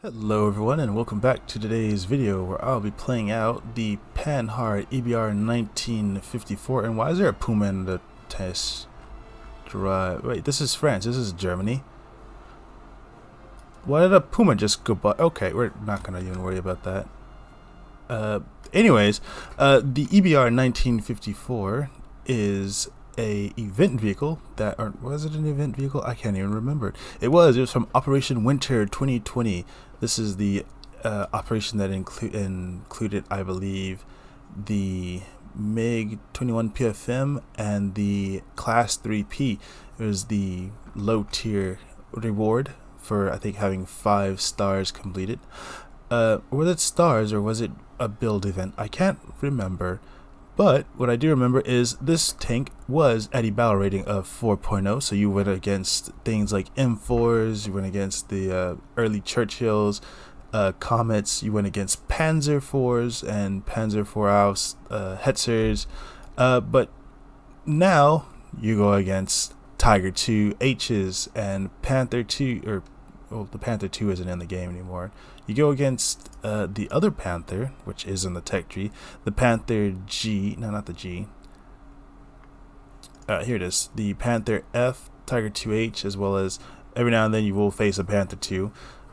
Hello everyone and welcome back to today's video where I'll be playing out the Panhard E.B.R 1954. And why is there a Puma in the test drive? Wait, this is France, this is Germany. Why did a Puma just go by? Okay, we're not gonna even worry about that. Anyways, the E.B.R 1954 is a event vehicle that, or was it an event vehicle? I can't even remember. It was from Operation Winter 2020. This is the operation that included, I believe, the MiG 21 PFM and the Class 3P. It was the low tier reward for, I think, having 5 stars completed. Was it stars or was it a build event? I can't remember. But what I do remember is this tank was at a battle rating of 4.0, so you went against things like M4s, you went against the early Churchills, Comets, you went against Panzer IVs and Panzer IV Aus, Hetzers, but now you go against Tiger II H's and Panther II, or well, the Panther II isn't in the game anymore. You go against the other Panther, which is in the tech tree, the Panther G, no, not the G. Here it is, the Panther F, Tiger II-H, as well as every now and then you will face a Panther II.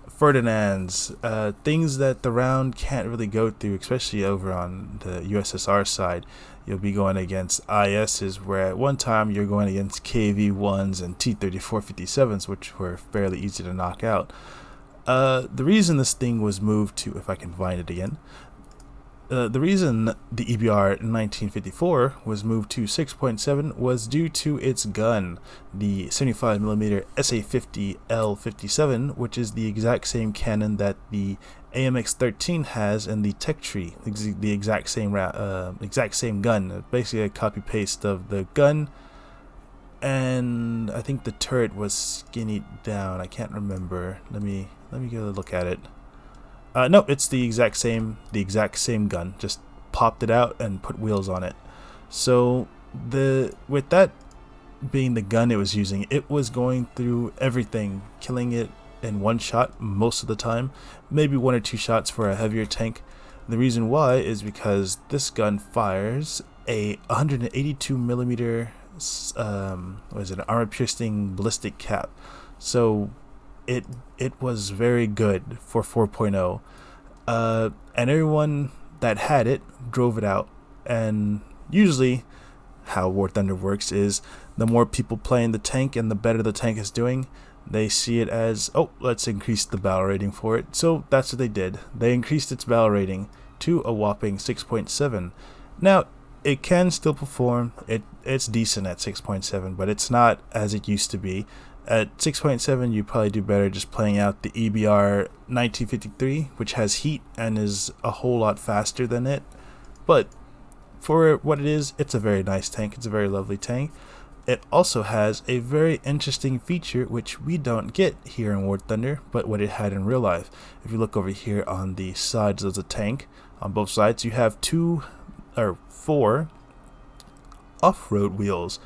Ferdinands, things that the round can't really go through, especially over on the USSR side. You'll be going against ISs, where at one time you're going against KV-1s and T-3457s, which were fairly easy to knock out. The reason this thing was moved to, if I can find it again, the reason the E.B.R 1954 was moved to 6.7 was due to its gun, the 75mm SA50L57, which is the exact same cannon that the AMX-13 has in the tech tree, the exact same gun, basically a copy paste of the gun. And I think the turret was skinnied down. I can't remember. Let me get a look at it. No, it's the exact same gun. Just popped it out and put wheels on it. So with that being the gun it was using, it was going through everything, killing it in one shot most of the time, maybe 1 or 2 shots for a heavier tank. The reason why is because this gun fires a 182mm an armor-piercing ballistic cap. So it was very good for 4.0, and everyone that had it drove it out. And usually how War Thunder works is the more people playing the tank and the better the tank is doing, they see it as, oh, let's increase the battle rating for it. So that's what they did. They increased its battle rating to a whopping 6.7. Now it can still perform. It's decent at 6.7, but it's not as it used to be. At 6.7, you probably do better just playing out the E.B.R 1953, which has heat and is a whole lot faster than it. But for what it is, it's a very nice tank. It's a very lovely tank. It also has a very interesting feature which we don't get here in War Thunder, but what it had in real life. If you look over here on the sides of the tank, on both sides, you have 4 off-road wheels.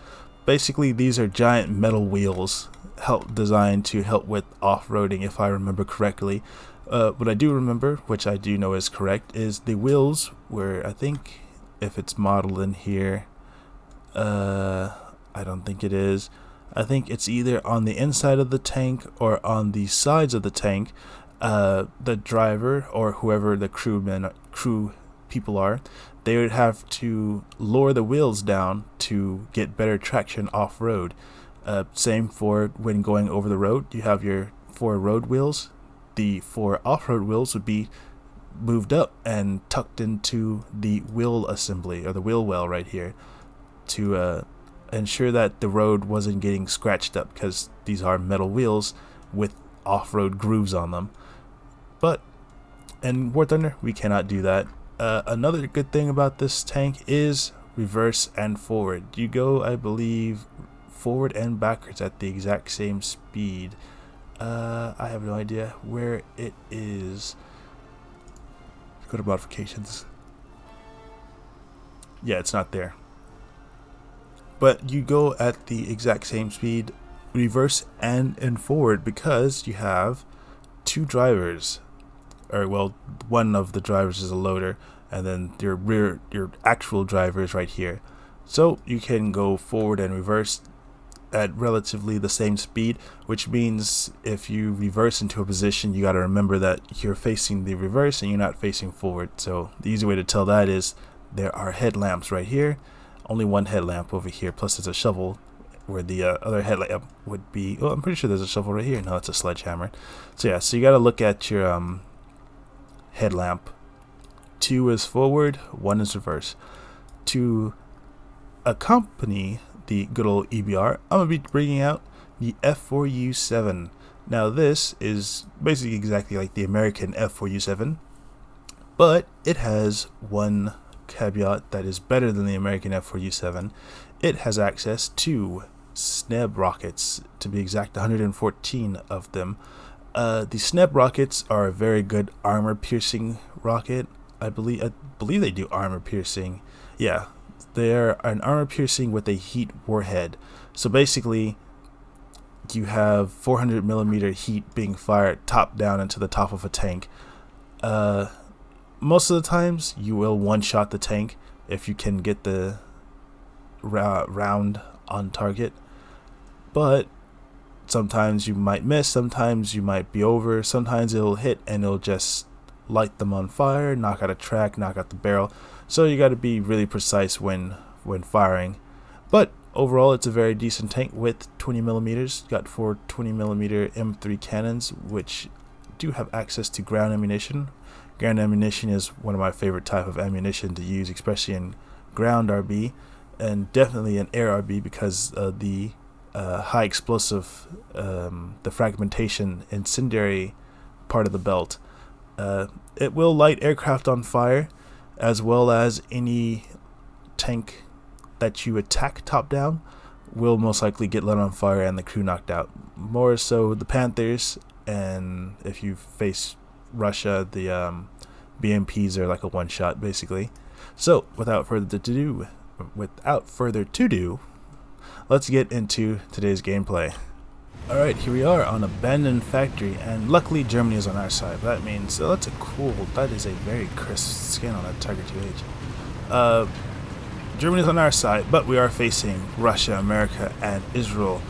Basically, these are giant metal wheels designed to help with off-roading, if I remember correctly. What I do remember, which I do know is correct, is the wheels were, I think, if it's modeled in here, I don't think it is. I think it's either on the inside of the tank or on the sides of the tank. The driver or whoever the crew people are, they would have to lower the wheels down to get better traction off-road. Same for when going over the road. You have your 4 road wheels. The 4 off-road wheels would be moved up and tucked into the wheel assembly, or the wheel well right here, to ensure that the road wasn't getting scratched up, because these are metal wheels with off-road grooves on them. But in War Thunder, we cannot do that. Another good thing about this tank is reverse and forward. You go, I believe, forward and backwards at the exact same speed. I have no idea where it is. Go to modifications. Yeah, it's not there. But you go at the exact same speed, reverse and forward, because you have 2 drivers. or well, one of the drivers is a loader, and then your actual driver is right here. So you can go forward and reverse at relatively the same speed, which means if you reverse into a position, you got to remember that you're facing the reverse and you're not facing forward. So the easy way to tell that is there are headlamps right here, only one headlamp over here, plus there's a shovel where the other headlamp would be. Well, I'm pretty sure there's a shovel right here. No, it's a sledgehammer. So yeah, so you got to look at your headlamp. 2 is forward, 1 is reverse. To accompany the good old E.B.R, I'm going to be bringing out the F4U7. Now this is basically exactly like the American F4U7, but it has one caveat that is better than the American F4U7. It has access to SNEB rockets, to be exact 114 of them. The SNEB rockets are a very good armor piercing rocket. I believe they do armor piercing. Yeah, they're an armor piercing with a heat warhead. So basically you have 400 millimeter heat being fired top down into the top of a tank. Most of the times you will one-shot the tank if you can get the round on target, but sometimes you might miss, sometimes you might be over, sometimes it'll hit and it'll just light them on fire, knock out a track, knock out the barrel. So you got to be really precise when firing. But overall, it's a very decent tank with 20 millimeters. Got 4 20 millimeter M3 cannons, which do have access to ground ammunition. Ground ammunition is one of my favorite type of ammunition to use, especially in ground RB, and definitely in air RB because of the high explosive, the fragmentation incendiary part of the belt. It will light aircraft on fire, as well as any tank that you attack top down will most likely get lit on fire and the crew knocked out. More so the Panthers, and if you face Russia, the BMPs are like a one-shot basically. So without further ado, let's get into today's gameplay. Alright, here we are on Abandoned Factory, and luckily Germany is on our side. That means, that is a very crisp skin on that Tiger 2H. Germany is on our side, but we are facing Russia, America, and Israel.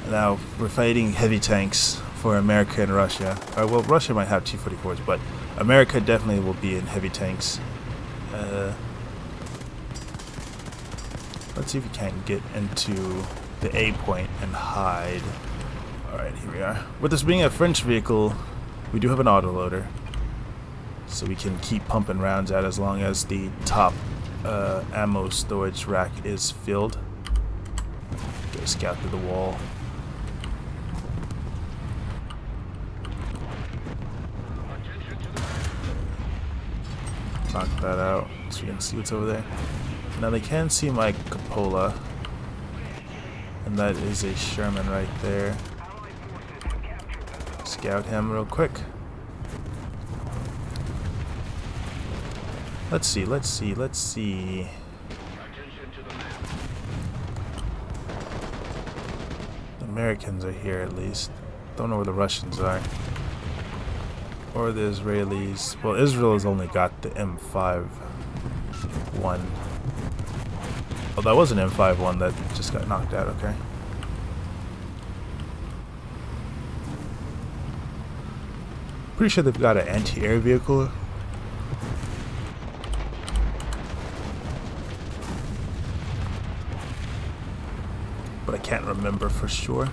Now, we're fighting heavy tanks for America and Russia. Well, Russia might have T-44s, but America definitely will be in heavy tanks. Let's see if we can't get into the A point and hide. Alright, here we are. With this being a French vehicle, we do have an autoloader, so we can keep pumping rounds out as long as the top ammo storage rack is filled. Go scout through the wall. Knock that out so you can see what's over there. Now they can see my cupola, and that is a Sherman right there. Scout him real quick. Let's see. The Americans are here at least. Don't know where the Russians are. Or the Israelis. Well, Israel has only got the M5-1. Oh, that was an M5-1 that just got knocked out, okay. Pretty sure they've got an anti-air vehicle. But I can't remember for sure.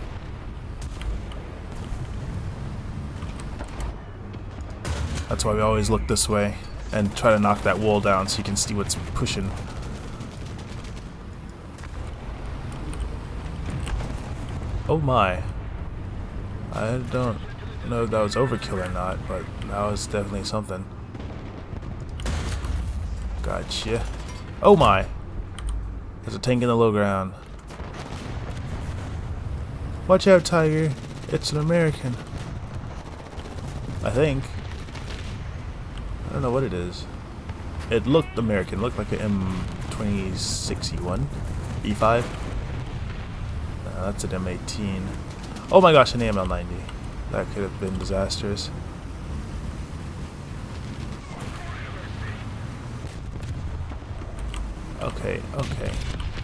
That's why we always look this way and try to knock that wall down so you can see what's pushing. Oh my. I don't know if that was overkill or not, but that was definitely something. Gotcha. Oh my! There's a tank in the low ground. Watch out, Tiger. It's an American. I think. I don't know what it is. It looked American. It looked like an M26E1. E5. That's an M18. Oh my gosh, an AML-90. That could have been disastrous. Okay, okay,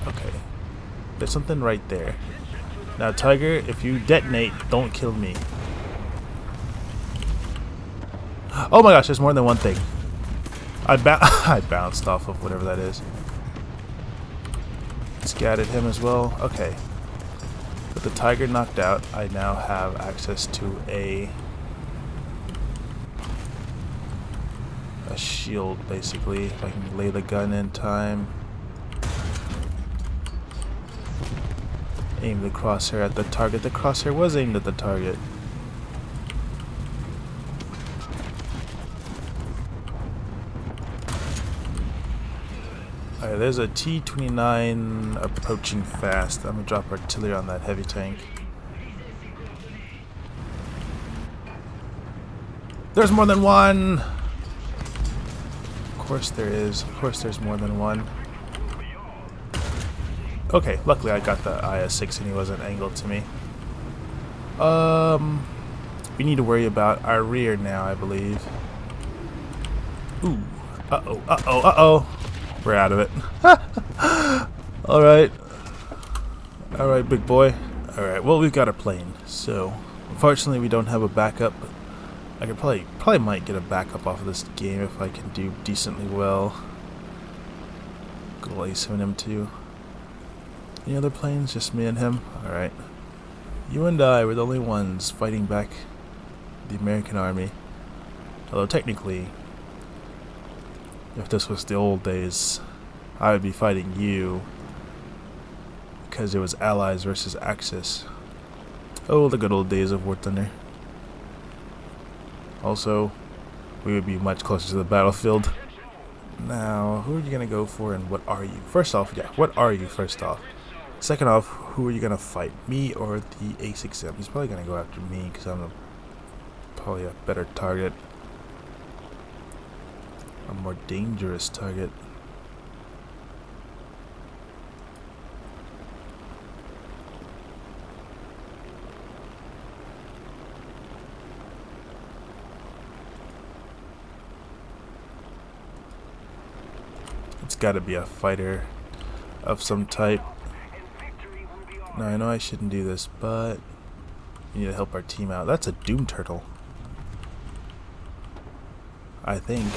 okay. There's something right there. Now, Tiger, if you detonate, don't kill me. Oh my gosh, there's more than one thing. I bounced off of whatever that is. Scattered him as well. Okay. With the Tiger knocked out, I now have access to a shield, basically. If I can lay the gun in time. Aim the crosshair at the target. The crosshair was aimed at the target. Alright, there's a T-29 approaching fast. I'm gonna drop artillery on that heavy tank. There's more than one! Of course there is. Of course there's more than one. Okay, luckily I got the IS-6 and he wasn't angled to me. We need to worry about our rear now, I believe. Ooh. Uh-oh, uh-oh, uh-oh. We're out of it. Alright. Alright, big boy. Alright, well, we've got a plane. So, unfortunately, we don't have a backup. I could probably might get a backup off of this game if I can do decently well. Good old A7M2. Any other planes? Just me and him? Alright. You and I were the only ones fighting back the American army. Although technically, if this was the old days, I would be fighting you. Because it was Allies versus Axis. Oh, the good old days of War Thunder. Also, we would be much closer to the battlefield. Now, who are you going to go for and what are you? First off, yeah, what are you first off? Second off, who are you going to fight? Me or the A6M? He's probably going to go after me because I'm probably a better target. A more dangerous target. It's got to be a fighter of some type. Now I know I shouldn't do this, but we need to help our team out. That's a Doom Turtle, I think.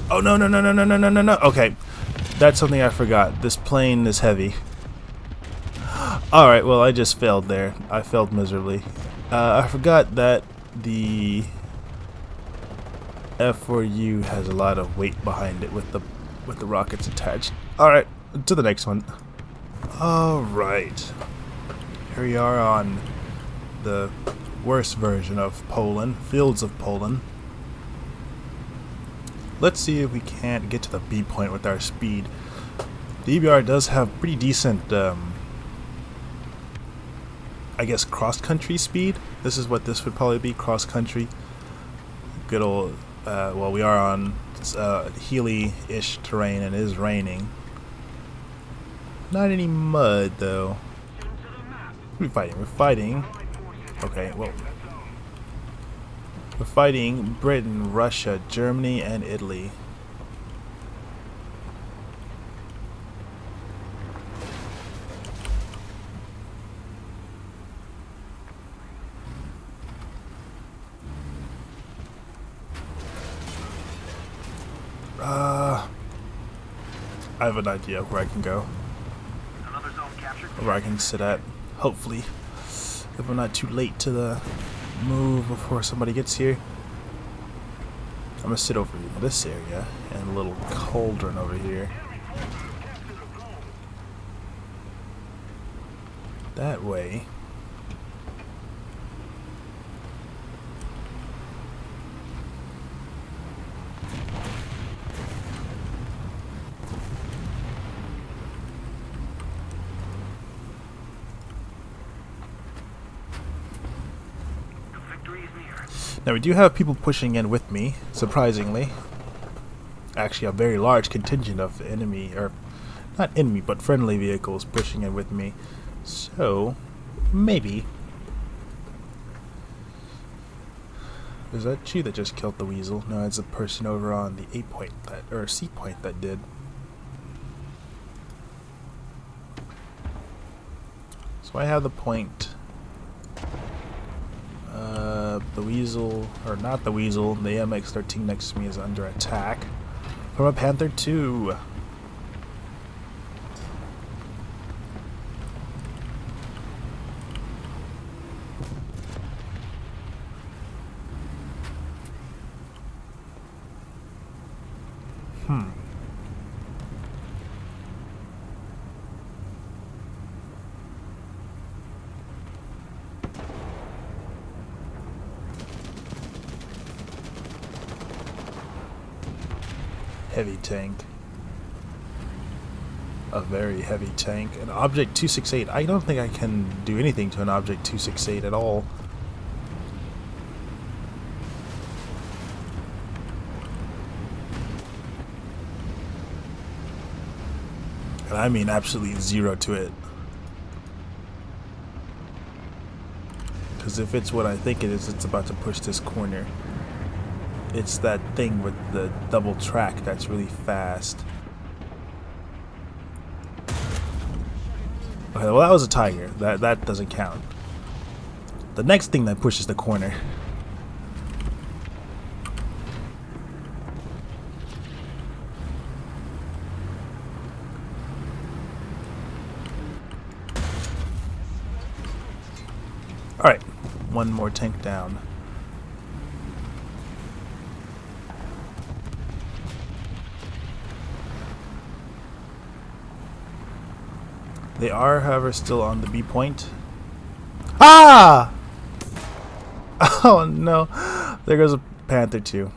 Oh no no no no no no no no no! Okay, that's something I forgot. This plane is heavy. All right, well I just failed there. I failed miserably. I forgot that the F4U has a lot of weight behind it with the rockets attached. Alright, to the next one. Alright. Here we are on the worst version of Poland, Fields of Poland. Let's see if we can't get to the B point with our speed. The E.B.R does have pretty decent, I guess, cross-country speed. This is what this would probably be, cross-country. Good old, well, we are on hilly-ish terrain and it is raining. Not any mud, though. Who are we fighting? We're fighting... Okay, well... We're fighting Britain, Russia, Germany, and Italy. I have an idea of where I can go. Where I can sit at, hopefully. If I'm not too late to the move before somebody gets here. I'm gonna sit over in this area and a little cauldron over here. That way. Now we do have people pushing in with me, surprisingly. Actually, a very large contingent of enemy, or not enemy, but friendly vehicles pushing in with me. So, maybe Is that you that just killed the weasel? No, it's a person over on the A point that, or C point that did. So I have the point. The weasel, or not the weasel, the MX-13 next to me is under attack from a Panther 2. Heavy tank. A very heavy tank. An Object 268. I don't think I can do anything to an Object 268 at all. And I mean absolutely zero to it. Because if it's what I think it is, it's about to push this corner. It's that thing with the double track that's really fast. Okay, well that was a Tiger. That doesn't count. The next thing that pushes the corner. Alright, one more tank down. They are, however, still on the B point. Ah! Oh no. There goes a Panther 2.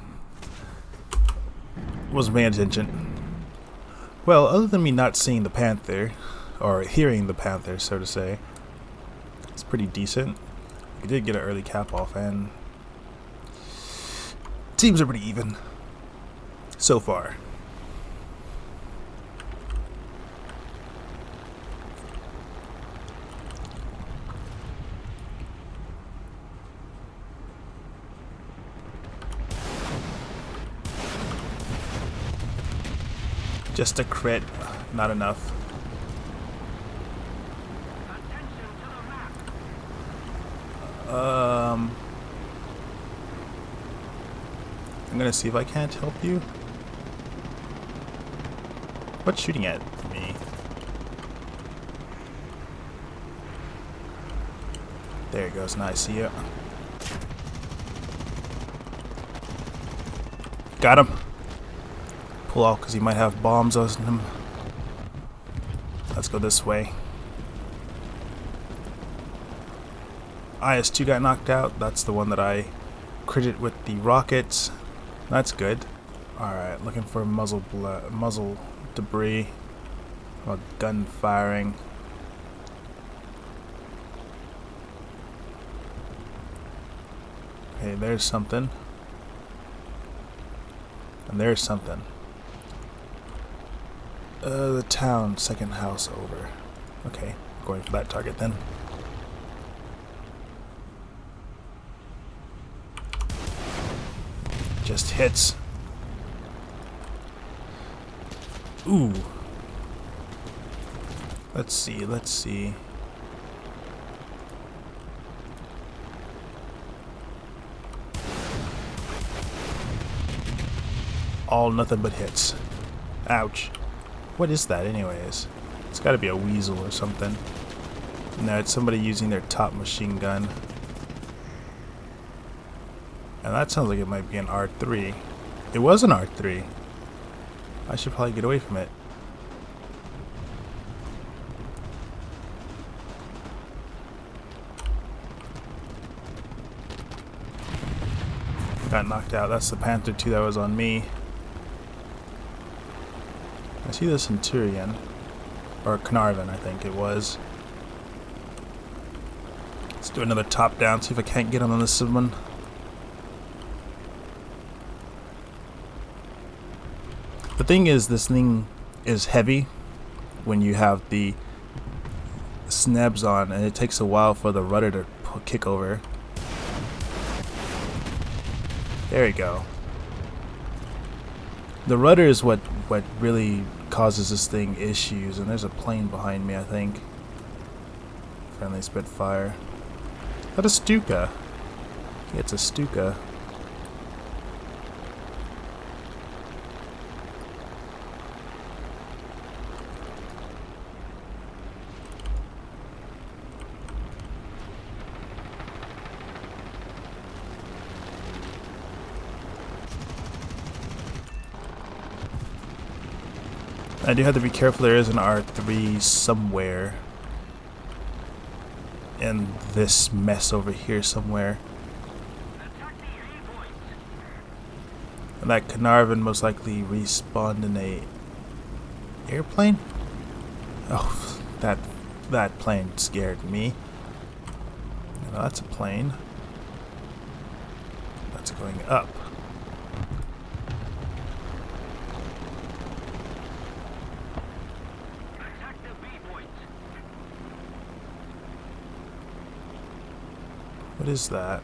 Wasn't paying attention. Well, other than me not seeing the Panther, or hearing the Panther, so to say, it's pretty decent. We did get an early cap off, and teams are pretty even so far. Just a crit, not enough. I'm gonna see if I can't help you. What's shooting at me? There it goes. Now I see you. Got him. Pull off because he might have bombs on him. Let's go this way. IS-2 got knocked out. That's the one that I critted with the rockets. That's good. Alright, looking for muzzle debris. Gun firing. Okay, there's something. And there's something. The town, second house over. Okay, going for that target then. Just hits. Ooh. Let's see, let's see. All nothing but hits. Ouch. What is that anyways? It's gotta be a weasel or something. No, it's somebody using their top machine gun. And that sounds like it might be an R3. It was an R3. I should probably get away from it. Got knocked out. That's the Panther 2 that was on me. I see the Centurion. Or Carnarvon, I think it was. Let's do another top down, see if I can't get him on this one. The thing is, this thing is heavy when you have the snebs on, and it takes a while for the rudder to kick over. There we go. The rudder is what really causes this thing issues, and there's a plane behind me, I think. Friendly Spitfire. Is that a Stuka? Yeah, it's a Stuka. I do have to be careful, there is an R3 somewhere in this mess over here somewhere. And that Carnarvon most likely respawned in a airplane? Oh, that plane scared me. No, that's a plane. That's going up. What is that?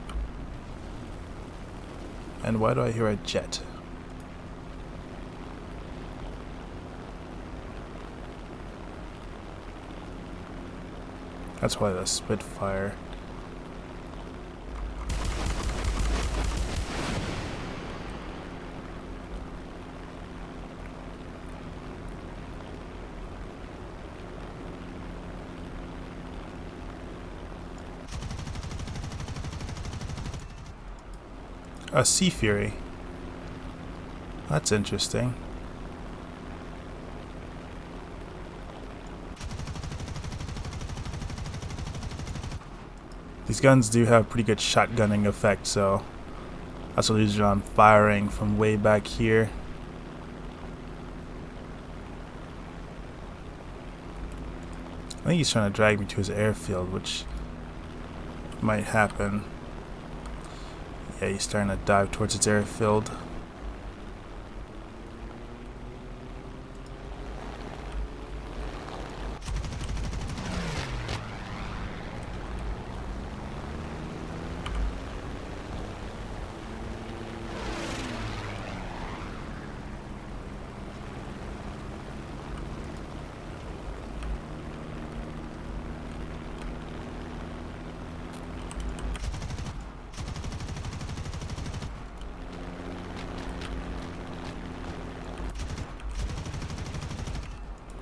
And why do I hear a jet? That's why the Spitfire. A Sea Fury. That's interesting. These guns do have pretty good shotgunning effect, so that's what he's on firing from way back here. I think he's trying to drag me to his airfield, which might happen. Yeah, he's starting to dive towards its airfield.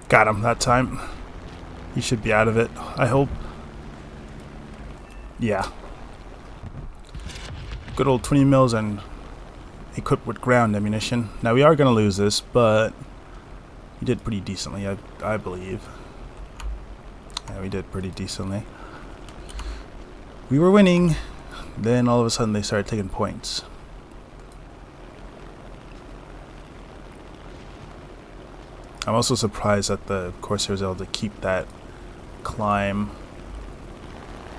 Got him that time. He should be out of it, I hope. Yeah. Good old 20 mils and equipped with ground ammunition. Now we are going to lose this, but we did pretty decently, I believe. Yeah, we did pretty decently. We were winning, then all of a sudden they started taking points. I'm also surprised that the Corsair was able to keep that climb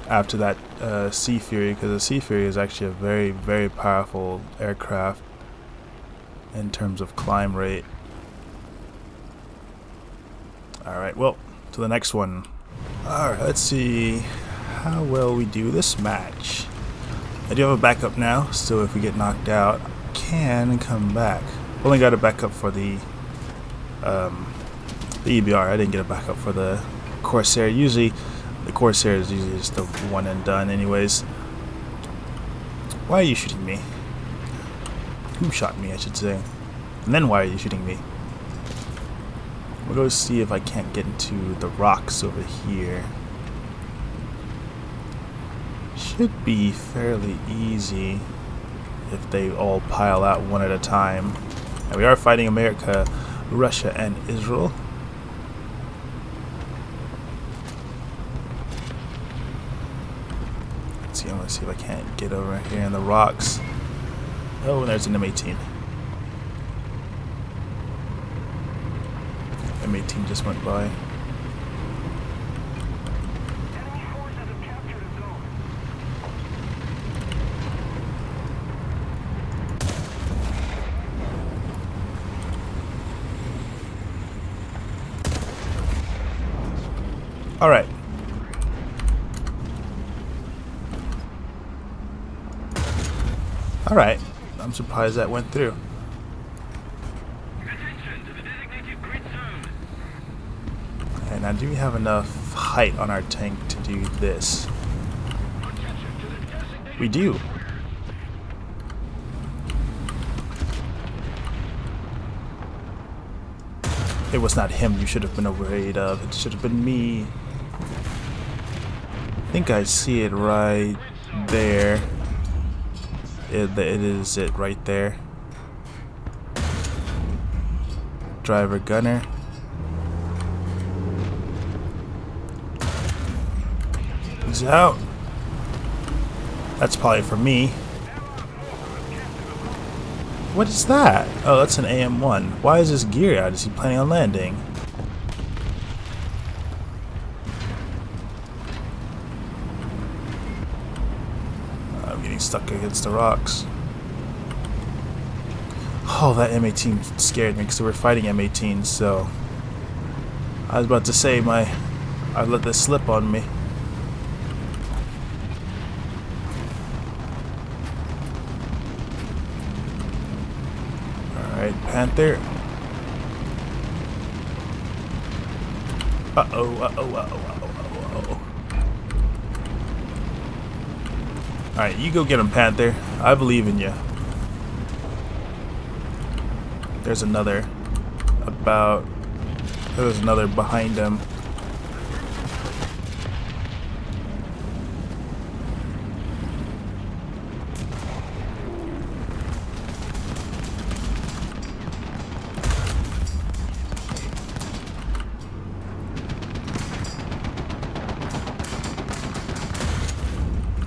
after that Sea Fury, because the Sea Fury is actually a very, very powerful aircraft in terms of climb rate. Alright, well, to the next one. Alright, let's see how well we do this match. I do have a backup now, so if we get knocked out, I can come back. Only got a backup for the E.B.R. I didn't get a backup for the Corsair. Usually, the Corsair is usually just a one and done anyways. Why are you shooting me? Who shot me, I should say. And then why are you shooting me? We'll go see if I can't get into the rocks over here. Should be fairly easy if they all pile out one at a time. And we are fighting America, Russia, and Israel. Let's see, I want to see if I can't get over here in the rocks. Oh, and there's an M18. M18 just went by. Alright. Alright. I'm surprised that went through. And now, do we have enough height on our tank to do this? We do. It was not him you should have been afraid of. It should have been me. I think I see it right there. It is it right there. Driver gunner. He's out. That's probably for me. What is that? Oh, that's an AM-1. Why is this gear out? Is he planning on landing? I'm getting stuck against the rocks. Oh, that M18 scared me because we were fighting M18s, so I was about to say I let this slip on me. Alright, Panther. Uh-oh. Alright, you go get him, Panther. I believe in you. There's another there's another behind him.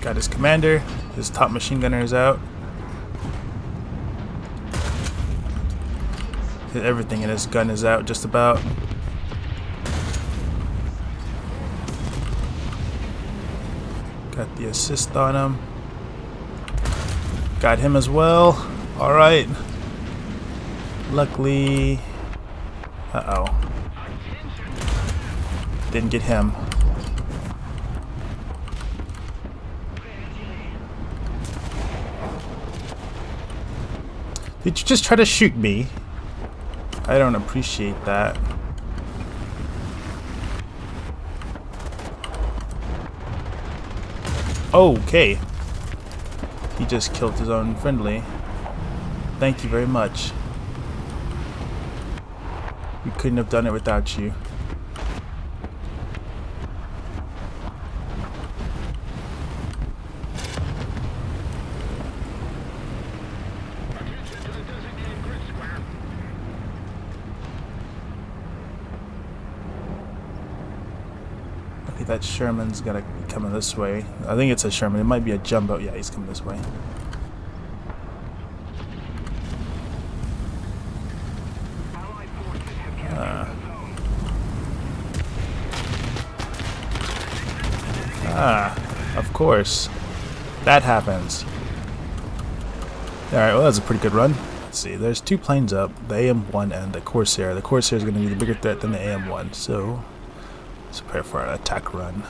Got his commander. His top machine gunner is out. Everything in his gun is out, just about. Got the assist on him. Got him as well. Alright. Luckily... Uh-oh. Didn't get him. Did you just try to shoot me? I don't appreciate that. Okay. He just killed his own friendly. Thank you very much. We couldn't have done it without you. That Sherman's gotta be coming this way. I think it's a Sherman. It might be a jumbo. Yeah, he's coming this way. Of course. That happens. Alright, well, that's a pretty good run. Let's see. There's two planes up, the AM-1 and the Corsair. The Corsair is going to be the bigger threat than the AM-1, so let's prepare for an attack run.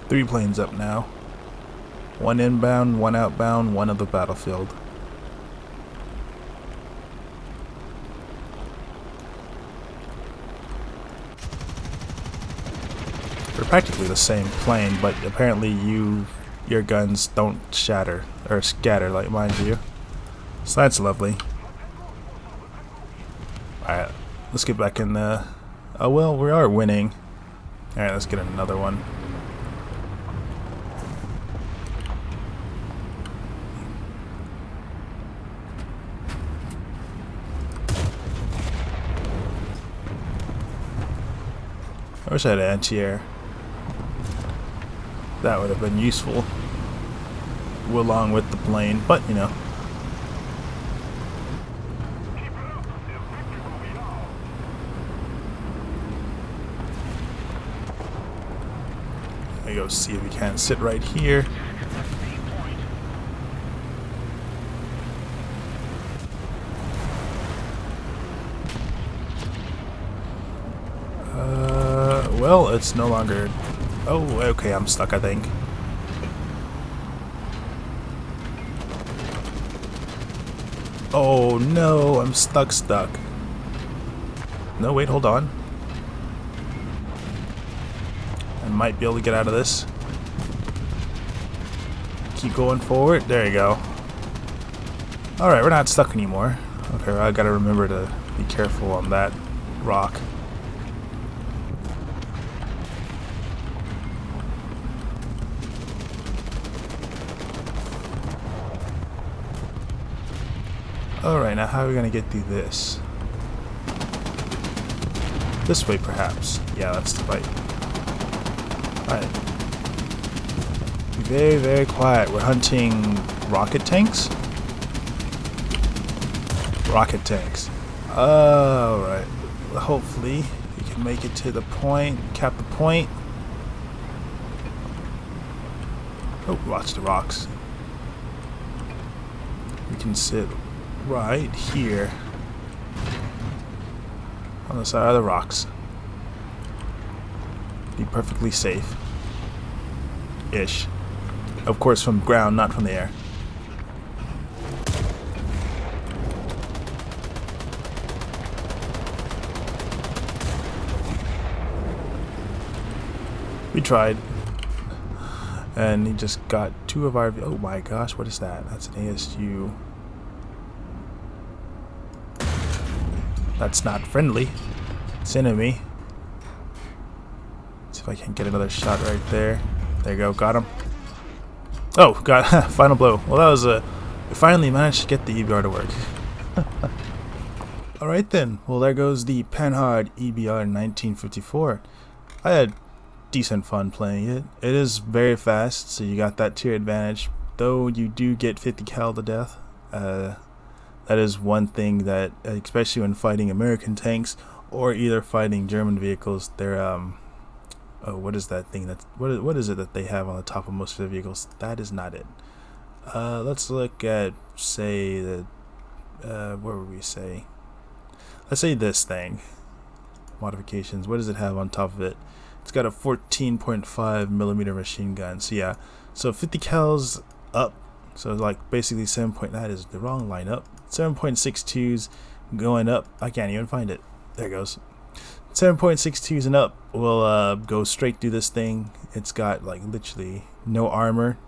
Three planes up now. One inbound, one outbound, one of the battlefield. They're practically the same plane, but apparently your guns don't shatter or scatter like mine do. So that's lovely. Alright, let's get back in the... Oh well, we are winning. Alright, let's get another one. I wish I had anti-air. That would have been useful along with the plane, but you know. I go see if we can sit right here. Well, it's no longer Oh, okay, I'm stuck, I think. Oh no, I'm stuck. No, wait, hold on. I might be able to get out of this. Keep going forward. There you go. Alright, we're not stuck anymore. Okay, well, I gotta remember to be careful on that rock. Alright, now how are we gonna get through this? This way, perhaps. Yeah, that's the right. Alright. Be very, very quiet. We're hunting rocket tanks? Rocket tanks. Alright. Hopefully, we can make it to the point, cap the point. Oh, watch the rocks. We can sit right here on the side of the rocks. Be perfectly safe. Ish. Of course from ground, not from the air. We tried. And he just got two of our... Oh my gosh, what is that? That's an ASU. That's not friendly. It's enemy. See if I can get another shot right there. There you go, got him. Oh, got final blow. Well, that was a... We finally managed to get the E.B.R to work. Alright then. Well, there goes the Panhard E.B.R 1954. I had decent fun playing it. It is very fast, so you got that tier advantage. Though you do get 50 cal to death. That is one thing that, especially when fighting American tanks or either fighting German vehicles, they're oh, what is that thing? What is it that they have on the top of most of the vehicles? That is not it. Let's look at, say, the what would we say? Let's say this thing. Modifications. What does it have on top of it? It's got a 14.5 millimeter machine gun. So yeah, so 50 cals up. So like basically 7. That is the wrong lineup. 7.62s going up. I can't even find it. There it goes. 7.62s and up will go straight through this thing. It's got like literally no armor.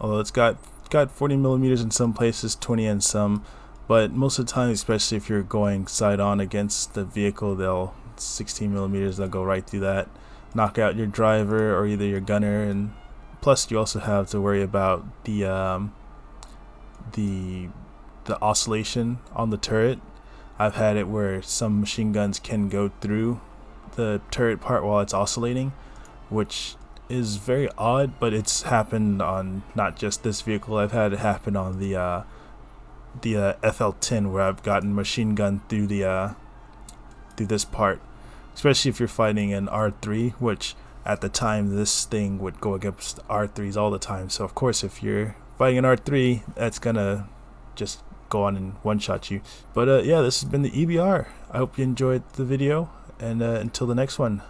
Although it's got 40 millimeters in some places, 20 in some. But most of the time, especially if you're going side on against the vehicle, they'll 16 millimeters. They'll go right through that, knock out your driver or either your gunner, and plus you also have to worry about the oscillation on the turret. I've had it where some machine guns can go through the turret part while it's oscillating, which is very odd, but it's happened on not just this vehicle. I've had it happen on the FL10 where I've gotten machine gun through the through this part, especially if you're fighting an R3, which at the time this thing would go against R3s all the time. So of course if you're fighting an R3, that's gonna just go on and one-shot you. But yeah, this has been the E.B.R. I hope you enjoyed the video, and until the next one.